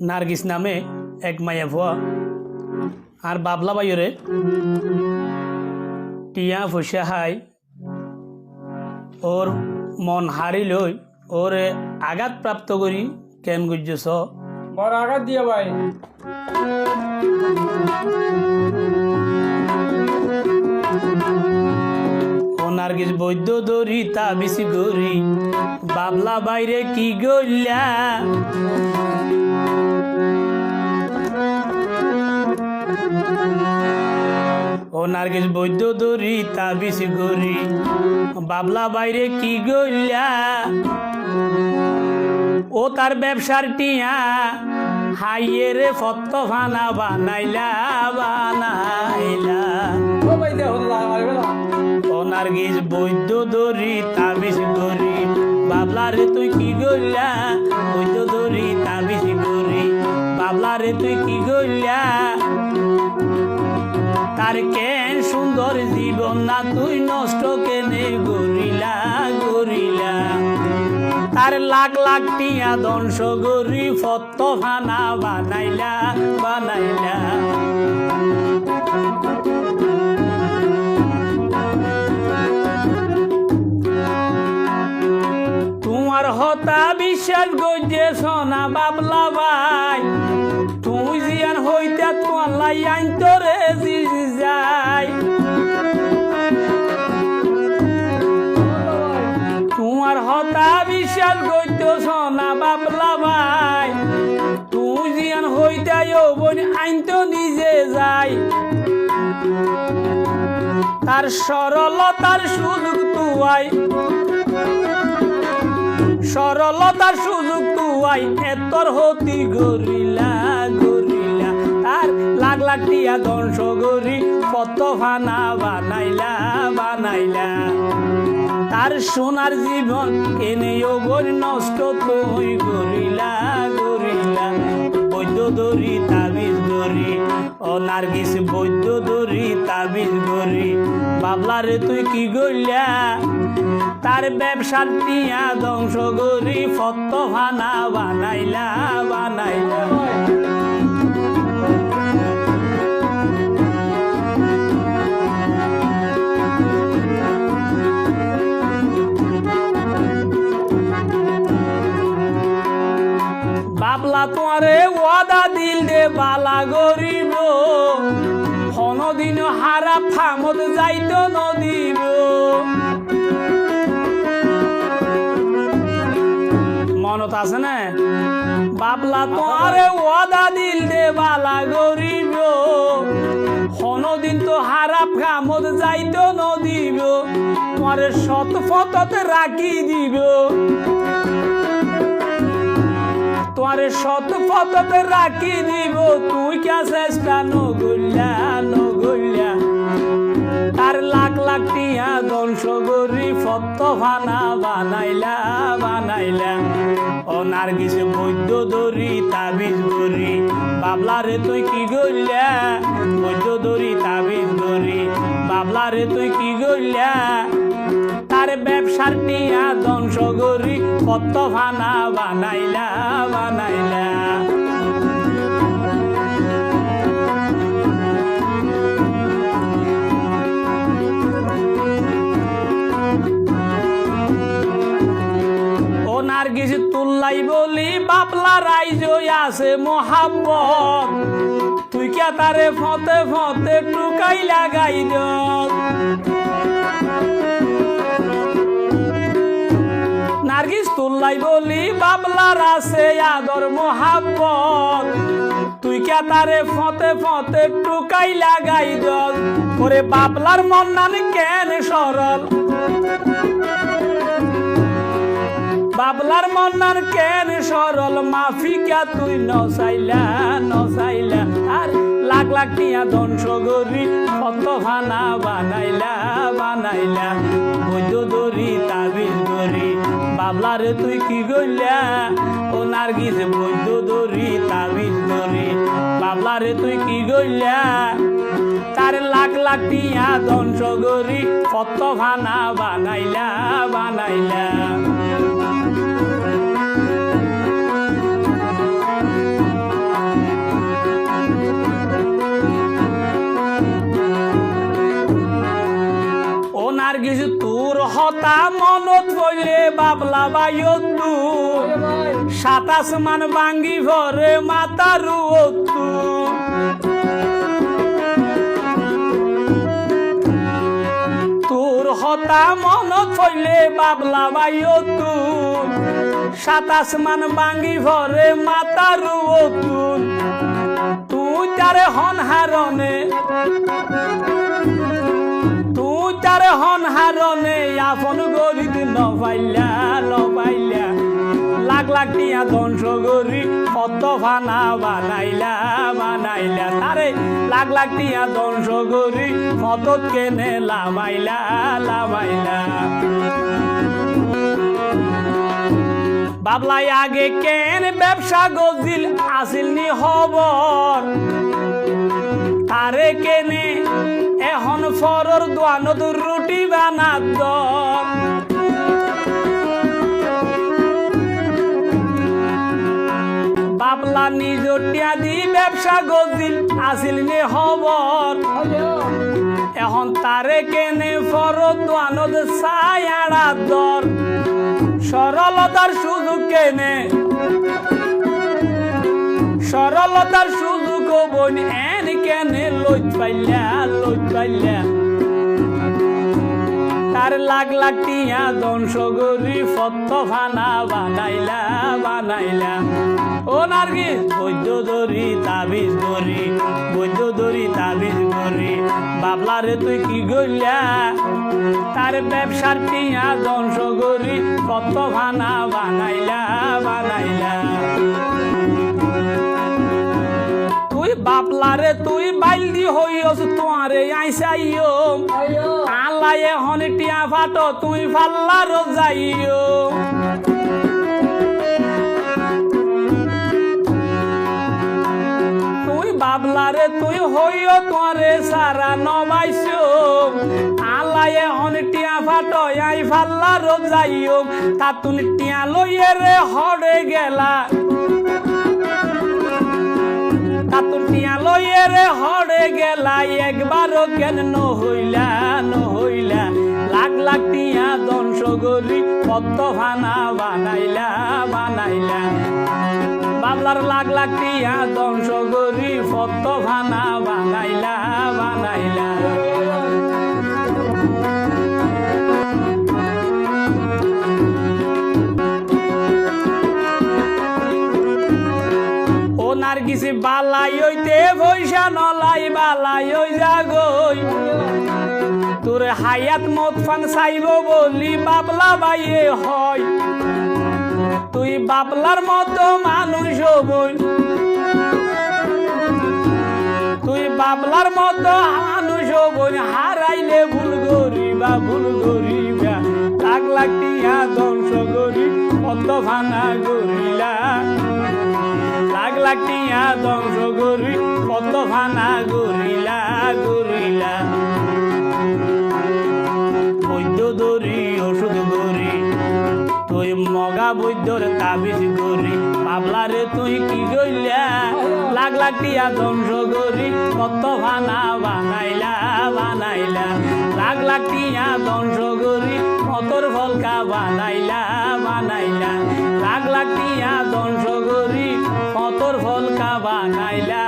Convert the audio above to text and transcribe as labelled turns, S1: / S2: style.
S1: নার্গিস নামে এক মায়া ভুয়া আর বাবলা বাইরে টিয়া ফুসা হাই ওর মন হারি লই ওরে আঘাত প্রাপ্ত করি কেন গুজছ
S2: বড় আঘাত দিয়ে ভাই
S1: ও নার্গিস বৈদ্য দরি তা বেশি গরি বাবলা বাইরে কি গইলা ও নার্গিস বৈদ্য দরি তা বেশি গরি বাবলা বাইরে কি গইলা ও তার ব্যবসার টিয়া হাইয়ে রে ফত্ত ফানা বানাইলা
S2: ও ভাই দেখো
S1: ও নার্গিস বৈদ্য দরি তাবিজ গরি বাবলা রে তুই কি গইলা বৈদ্য দরি তাবিজ গরি বাবলা রে তুই কি গইলা তার কেন সুন্দর জীবন না তুই নষ্ট কেনে গরিলা গরিলা তার লাখ লাখ টিয়া ধ্বংস গরি ফত্ত ফানা বানাইলা বানাইলা তোমার হতা বিশ্বাস গজে সোনা বাবলা ভাই তুই জিয়ান হইতা তোমার লাই আইন তোরে যাই তোমার হতা বিশ্বাস গজে সোনা বাবলা ভাই তুই জিয়ান হইতা বোন আইন তো নিজে যাই তার সরলতার সুযোগ তুই সরলতার সুযোগ তুই এতর হতি গরিলা গরিলা আর লাখ লাখ টিয়া ধ্বংস গরি কত ফানা বানাইলা বানাইলা তার সোনার জীবন কেনেও গরি নষ্ট তুই গরিলা গরিলা বৈদ্য দরি তাবিজ গরি ও নার্গিস বৈদ্য দরি তাবিজ গরি বাবলা রে তুই কি গইলা তার ব্যবসার টিয়া ধ্বংস গরি ফত্ত ফানা বানাইলা বানাইলা বাবলা তোমারে ওয়াদা দিল দে বালা গরিব কোনদিন হারা ফামত যাইতো নদীব মনত আছে না বাবলা তোমারে ওয়াদা দিল দে বালা গরিব কোনদিন তো হারা ফামত যাইতো নদীব তোমারে শত ফততে রাখি দিব তোমারে শত ফততে রাখি দিব তুই কে চেষ্টা নগল্যা নগল্যা তার লাখ লাখ টিয়া ধ্বংস গরি ফত্ত ফানা বানাইলা বানাইলা ও নার্গিস বৈদ্য দরি তাবিজ গরি বাবলা রে তুই কি গইলা বৈদ্য দরি তাবিজ গরি বাবলা রে তুই কি গইলা তার ব্যবসার টিয়া ধ্বংস গরি কত ফানা বানাইলা বানাইলা ও নার্গিস তুল্লাই বলি বাবলা রাইজ আছে মোহাব্বত তুই কে তারে ফতে ফতে টুকাই লাগাই দ নার্গিস তুল্লাই বলি বাবলার আছে আদর মোহাব্বত তুই কে তারে ফতে ফতে টুকাই লাগাই দল ওরে বাবলার মন নানি কেন সরল বাবলার মন নান কেন সরল মাফিকা তুই নসাইলা নসাইলা আর লাখ লাখ টিয়া ধ্বংস গরি কত ফানা বানাইলা বানাইলা বৈদ্য দরি তাবিজ গরি বাবলা রে তুই কি গইলা ও নার্গিস বৈদ্য দরি তাবিজ গরি বাবলা রে তুই কি গইলা তার লাখ লাখ টিয়া ধ্বংস গরি কত ফানা বানাইলা বানাইলা হতা মনত পড়লে বাবলা বাইও তুই সাতাশ মান ভাঙ্গি ভরে মাতার তোর হতা মনত পড়লে বাবলা বাইও তুই সাতাশ মান ভাঙ্গি ভরে মাতার তুই তারে হন হারনে তুই তারে হন হারনে আপন গরিব নপাইলা নপাইলা লাখ লাখ টিয়া ধ্বংস করি কত ফানা বানাইলা বানাইলা তারে লাখ লাখ টিয়া ধ্বংস করি কত কেনে লামাইলা লামাইলা বাবলাই আগে কেন ব্যবসা গজিল আসিল নি খবর তারে কেনে এখন ফরর দোয়ানত রুটি বানাত দর বাবলা নিজ টিয়া দি ব্যবসা গজিল আসিল নি খবর এখন তারে কেনে ফরর দোয়ানত ছায়াড়া দর সরলতার সুযোগ কেনে সরলতার সুযোগ বোন এন কেনে লইত পাইলা তার লাখ লাখ টিয়া ধ্বংস করি ফত ফানা বানাইলা বানাইলা ও নার্গিস বৈদ্য ধরি তাবিজ ধরি বৈদ্য ধরি তাবিজ ধরি বাবলারে তুই কি গইলা তার ব্যবসার টিয়া ধ্বংস করি ফত ফানা বানাইলা বানাইলা তুই বাপলারে তুই বাইলদি হইস তোমারে আইসাইও আল্লাহ এখন টিয়া ফাটো তুই ফাল্লার যাইও তুই বাবলারে তুই হইও তোমারে সারা নবাইছো আল্লাহ এখন টিয়া ফাটো আই ফাল্লার যাইও তা তুমি টিয়া লইয়ে রে হড়ে গেলা তাতুন টিয়া লইয়ে রে হড়ে গেলা একবারও কেন নহইলা নহইলা লাখ লাখ টিয়া ধ্বংস করি কত ফানা বানাইলা বানাইলা বাবলার লাখ লাখ টিয়া ধ্বংস করি কত ফানা বানাইলা বানাইলা নার্গিস বালাই হইতে পয়সা নলাই বালাই হই যাগই তোর হায়াত মত ফান চাইব বলি বাবলা বাইয়ে হয় তুই বাবলার মতো মানুষ হবই তুই বাবলার মতো মানুষ হবই হারাইলে ভুল করিবা লাখ লাখ টিয়া ধ্বংস করি কত ফানা করিলা লাখ লাখ টিয়া ধ্বংস করি কত ফানা করিলা করিলা বৈদ্য ধরি ওষুধ করি তুই মগা বৈদ্যর তাবিজ করি বাবলারে তুই কি গইলা লাখ লাখ টিয়া ধ্বংস করি কত ফানা বানাইলা বানাইলা লাখ লাখ টিয়া ধ্বংস করি কতর ফলকা বানাইলা বানাইলা লাখ লাখ টিয়া ধ্বংস করি কতর ফলকা বানাইলা